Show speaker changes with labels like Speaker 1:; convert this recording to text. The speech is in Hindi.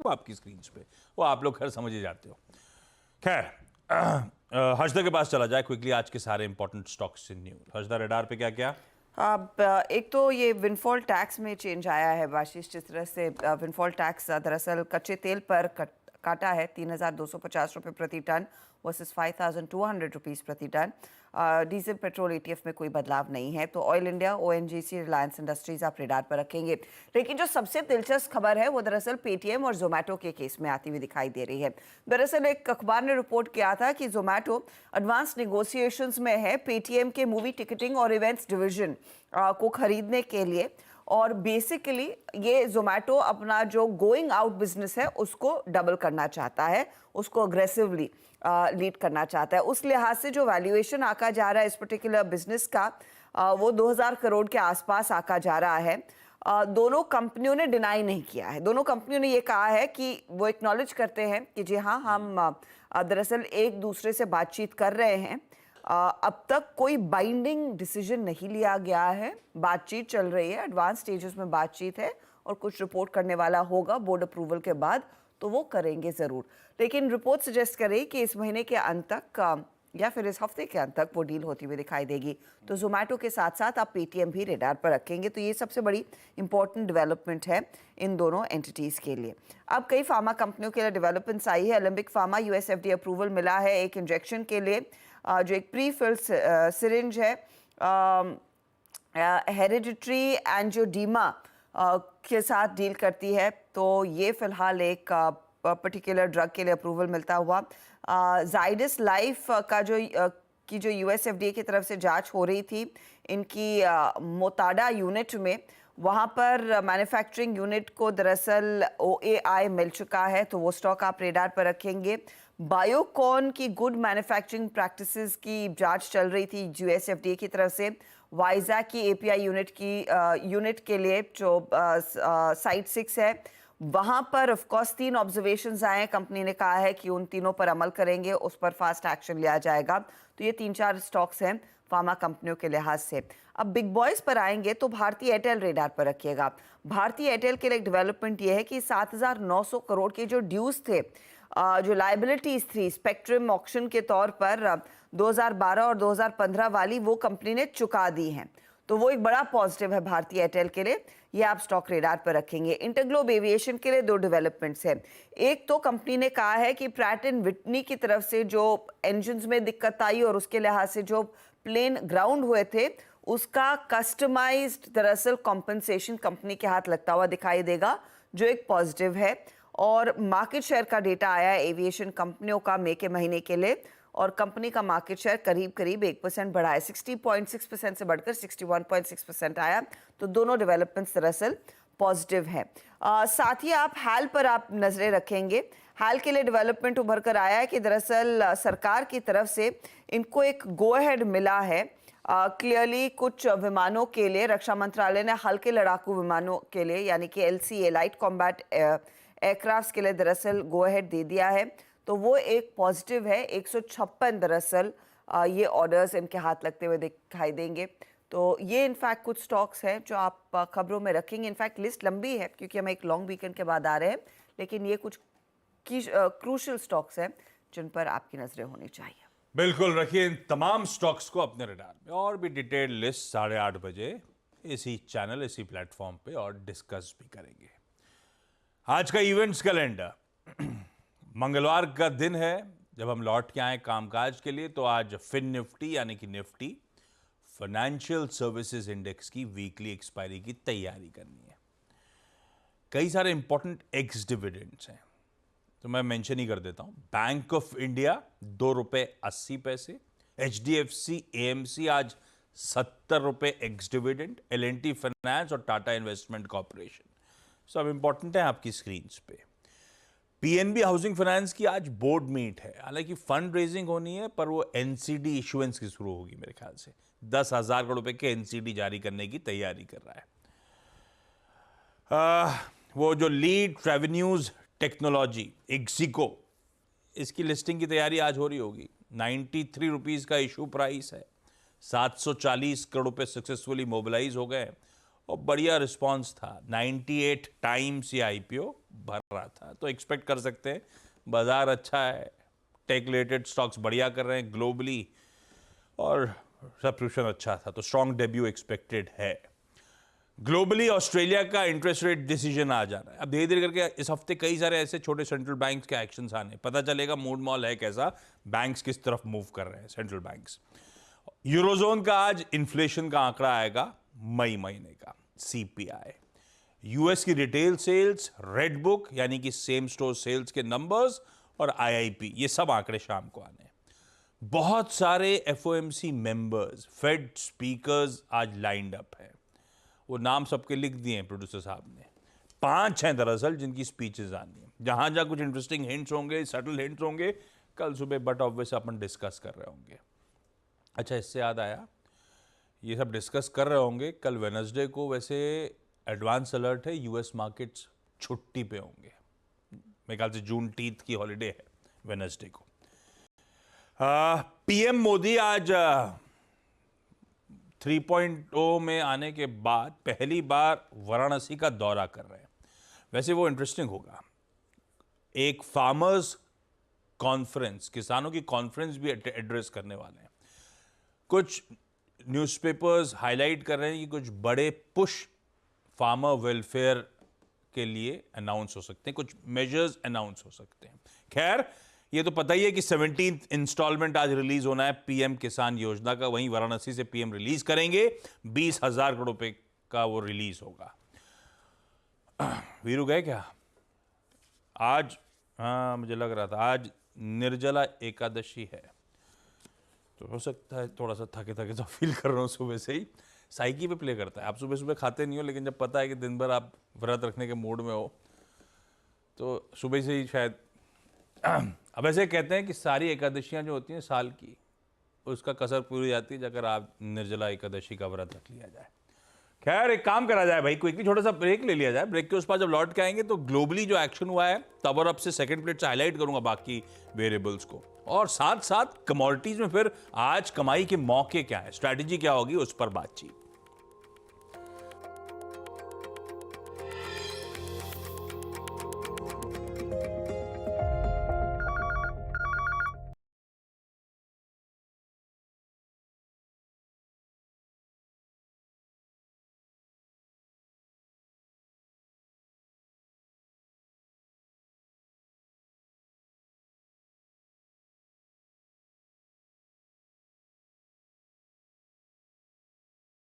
Speaker 1: वो आपकी स्क्रीन पे, वो आप लोग खैर समझ ही जाते हो। खैर हर्षदा के पास चला जाए क्विकली आज के सारे important stocks in news. Harshada, radar पे क्या क्या?
Speaker 2: अब एक तो ये विंडफॉल टैक्स में चेंज आया है बाशीष। जिस तरह से विंडफॉल टैक्स दरअसल कच्चे तेल पर काटा है 3,250 रुपये प्रति टन वर्सेस 5,200 रुपीज़ प्रति टन। डीजल पेट्रोल ETF में कोई बदलाव नहीं है। तो oil India, ONGC, Reliance industries आप रेडार पर रखेंगे। लेकिन जो सबसे दिलचस्प खबर है वो दरअसल पेटीएम और जोमेटो के केस में आती हुई दिखाई दे रही है। दरअसल एक अखबार ने रिपोर्ट किया था कि जोमेटो एडवांस निगोशिएशंस में है पेटीएम के मूवी टिकटिंग और इवेंट्स डिवीजन को खरीदने के लिए। और बेसिकली ये जोमेटो अपना जो गोइंग आउट बिजनेस है उसको डबल करना चाहता है, उसको अग्रेसिवली लीड करना चाहता है। उस लिहाज से जो वैल्यूएशन आका जा रहा है इस पर्टिकुलर बिजनेस का वो 2,000 करोड़ के आसपास आका जा रहा है। दोनों कंपनियों ने डिनाई नहीं किया है। दोनों कंपनियों ने ये कहा है कि वो एक्नॉलेज करते हैं कि जी हाँ, हम दरअसल एक दूसरे से बातचीत कर रहे हैं। अब तक कोई बाइंडिंग डिसीजन नहीं लिया गया है, बातचीत चल रही है, एडवांस स्टेजेस में बातचीत है और कुछ रिपोर्ट करने वाला होगा बोर्ड अप्रूवल के बाद, तो वो करेंगे ज़रूर। लेकिन रिपोर्ट सजेस्ट करे कि इस महीने के अंत तक या फिर इस हफ्ते के अंत तक वो डील होती हुई दिखाई देगी। तो जोमेटो के साथ साथ आप पेटीएम भी रेडार पर रखेंगे। तो ये सबसे बड़ी इंपॉर्टेंट डेवलपमेंट है इन दोनों एंटिटीज़ के लिए। अब कई फार्मा कंपनियों के लिए डेवलपमेंट्स आई है। Alembic pharma US FDA approval मिला है एक इंजेक्शन के लिए, जो एक प्री फिल्ड सिरिंज है हेरिडिटरी एंजियोडीमा के साथ डील करती है। तो ये फिलहाल एक पर्टिकुलर ड्रग के लिए अप्रूवल मिलता हुआ। जाइडस लाइफ का जो US FDA की तरफ से जांच हो रही थी इनकी मोताडा यूनिट में, वहाँ पर मैन्युफैक्चरिंग यूनिट को दरअसल OAI मिल चुका है। तो वो स्टॉक आप रेडार पर रखेंगे। बायोकॉन की गुड मैन्युफैक्चरिंग प्रैक्टिसेस की जांच चल रही थी US FDA की तरफ से। वाइजैक की API यूनिट के लिए जो साइट 6 है वहाँ पर ऑफकोर्स 3 ऑब्जर्वेशंस आए हैं। कंपनी ने कहा है कि उन तीनों पर अमल करेंगे, उस पर फास्ट एक्शन लिया जाएगा। तो ये 3-4 स्टॉक्स हैं फार्मा कंपनियों के लिहाज से। अब बिग बॉयज पर आएंगे तो भारतीय एयरटेल रेडार पर रखिएगा। भारतीय एयरटेल के लिए डेवलपमेंट ये है कि 7,900 करोड़ के जो ड्यूज थे, जो लाइबिलिटीज थी स्पेक्ट्रम ऑक्शन के तौर पर 2012 और 2015 वाली, वो कंपनी ने चुका दी हैं। तो वो एक बड़ा पॉजिटिव है भारतीय एयरटेल के लिए, ये आप स्टॉक रेडार पर रखेंगे। इंटरग्लोब एविएशन के लिए 2 डेवलपमेंट्स हैं। एक तो कंपनी ने कहा है कि प्रैट एंड विटनी की तरफ से जो इंजन्स में दिक्कत आई और उसके लिहाज से जो प्लेन ग्राउंड हुए थे उसका कस्टमाइज्ड दरअसल कॉम्पनसेशन कंपनी के हाथ लगता हुआ दिखाई देगा, जो एक पॉजिटिव है। और मार्केट शेयर का डेटा आया है एविएशन कंपनियों का मई के महीने के लिए, और कंपनी का मार्केट शेयर करीब 1% बढ़ा है, 60.6% से बढ़कर 61.6% आया। तो दोनों डेवलपमेंट्स दरअसल पॉजिटिव है। साथ ही आप हाल पर आप नजरें रखेंगे। हाल के लिए डेवलपमेंट उभर कर आया है कि दरअसल सरकार की तरफ से इनको एक गो अहेड मिला है क्लियरली कुछ विमानों के लिए। रक्षा मंत्रालय ने हल्के लड़ाकू विमानों के लिए यानी कि LCA लाइट कॉम्बैट एयरक्राफ्ट के लिए दरअसल गो अहेड दे दिया है। तो वो एक पॉजिटिव है। 156 दरअसल ये ऑर्डर्स इनके हाथ लगते हुए दिखाई देंगे। तो ये इनफैक्ट कुछ स्टॉक्स हैं जो आप खबरों में रखेंगे। इनफैक्ट लिस्ट लंबी है क्योंकि हम एक लॉन्ग वीकेंड के बाद आ रहे हैं, लेकिन ये कुछ क्रूशल स्टॉक्स हैं जिन पर आपकी नजरें होनी चाहिए।
Speaker 1: बिल्कुल रखिए इन तमाम स्टॉक्स को अपने रडार में। और भी डिटेल लिस्ट 8:30 बजे इसी चैनल, इसी प्लेटफॉर्म पे और डिस्कस भी करेंगे। आज का इवेंट्स कैलेंडर, मंगलवार का दिन है जब हम लौट के आए कामकाज के लिए। तो आज फिन निफ्टी यानी कि निफ्टी फाइनेंशियल सर्विसेज इंडेक्स की वीकली एक्सपायरी की तैयारी करनी है। कई सारे इंपॉर्टेंट एक्स डिविडेंड्स हैं तो मैं मेंशन ही कर देता हूं। Bank of India ₹2.80, HDFC AMC आज ₹70 एक्स डिविडेंड, L&T फाइनेंस और टाटा इन्वेस्टमेंट कॉर्पोरेशन सब इंपॉर्टेंट है आपकी स्क्रीन पे। PNB हाउसिंग फाइनेंस की आज बोर्ड मीट है। हालांकि फंड रेजिंग होनी है पर वो NCD इशुएंस की शुरू होगी मेरे ख्याल से। 10,000 करोड़ रुपए के NCD जारी करने की तैयारी कर रहा है। वो जो लीड रेवेन्यूज टेक्नोलॉजी इग्जिको, इसकी लिस्टिंग की तैयारी आज हो रही होगी। 93 रुपीज़ का इशू प्राइस है। 740 करोड़ रुपए सक्सेसफुली मोबिलाइज हो गए और बढ़िया रिस्पांस था। 98 टाइम्स ये आईपीओ भर रहा था, तो एक्सपेक्ट कर सकते हैं बाजार अच्छा है, टेक रिलेटेड स्टॉक्स बढ़िया कर रहे हैं ग्लोबली, और सब्सक्रिप्शन अच्छा था, तो स्ट्रॉन्ग डेब्यू एक्सपेक्टेड है। ग्लोबली ऑस्ट्रेलिया का इंटरेस्ट रेट डिसीजन आ जा रहा है। अब धीरे धीरे करके इस हफ्ते कई सारे ऐसे छोटे सेंट्रल बैंक्स के एक्शंस आने, पता चलेगा मूड मॉल है कैसा, बैंक्स किस तरफ मूव कर रहे हैं सेंट्रल बैंक्स। यूरोजोन का आज इन्फ्लेशन का आंकड़ा आएगा मई महीने का, सीपीआई। यूएस की रिटेल सेल्स, रेड बुक यानी कि सेम स्टोर सेल्स के नंबर्स, और आईआईपी, ये सब आंकड़े शाम को आने। बहुत सारे एफओएमसी मेंबर्स, फेड स्पीकर्स आज लाइंड अप है। वो नाम सबके लिख दिए हैं प्रोड्यूसर साहब ने। 5 हैं दरअसल जिनकी स्पीचेस आनी है। जहां जहां कुछ इंटरेस्टिंग हिंट्स होंगे, सटल हिंट्स होंगे, कल सुबह बट ऑब्वियस अपन डिस्कस कर रहे होंगे। अच्छा, इससे याद आया, ये सब डिस्कस कर रहे होंगे, कल वेडनेसडे को वैसे एडवांस अलर्ट है, यूएस मार्केट्स छुट्टी पे होंगे। मेरे ख्याल से जून 30 की हॉलीडे है वेडनेसडे को। पीएम मोदी आज 3.0 में आने के बाद पहली बार वाराणसी का दौरा कर रहे हैं। वैसे वो इंटरेस्टिंग होगा। एक फार्मर्स कॉन्फ्रेंस, किसानों की कॉन्फ्रेंस भी एड्रेस करने वाले हैं। कुछ न्यूज़पेपर्स हाईलाइट कर रहे हैं कि कुछ बड़े पुश फार्मर वेलफेयर के लिए अनाउंस हो सकते हैं, कुछ मेजर्स अनाउंस हो सकते हैं। खैर, ये तो पता ही है कि 17th इंस्टॉलमेंट आज रिलीज होना है पीएम किसान योजना का। वहीं वाराणसी से पीएम रिलीज करेंगे, 20,000 करोड़ रुपए का वो रिलीज होगा। वीरू गए क्या आज? हाँ, मुझे लग रहा था आज निर्जला एकादशी है, तो हो सकता है थोड़ा सा थके थके तो फील कर रहा हूँ सुबह से ही। साइकी पे प्ले करता है। आप सुबह सुबह खाते नहीं हो, लेकिन जब पता है कि दिन भर आप व्रत रखने के मूड में हो, तो सुबह से ही शायद। अब ऐसे कहते हैं कि सारी एकादशियां जो होती हैं साल की, उसका कसर पूरी जाती है अगर आप निर्जला एकादशी का व्रत रख लिया जाए। खैर, एक काम करा जाए भाई, क्विकली छोटा सा ब्रेक ले लिया जाए। ब्रेक के उस पर जब लौट के आएंगे तो ग्लोबली जो एक्शन हुआ है, तब अप से सेकंड प्लेट से हाईलाइट करूंगा बाकी वेरिएबल्स को, और साथ साथ कमोडिटीज में फिर आज कमाई के मौके क्या है, स्ट्रैटेजी क्या होगी, उस पर बातचीत।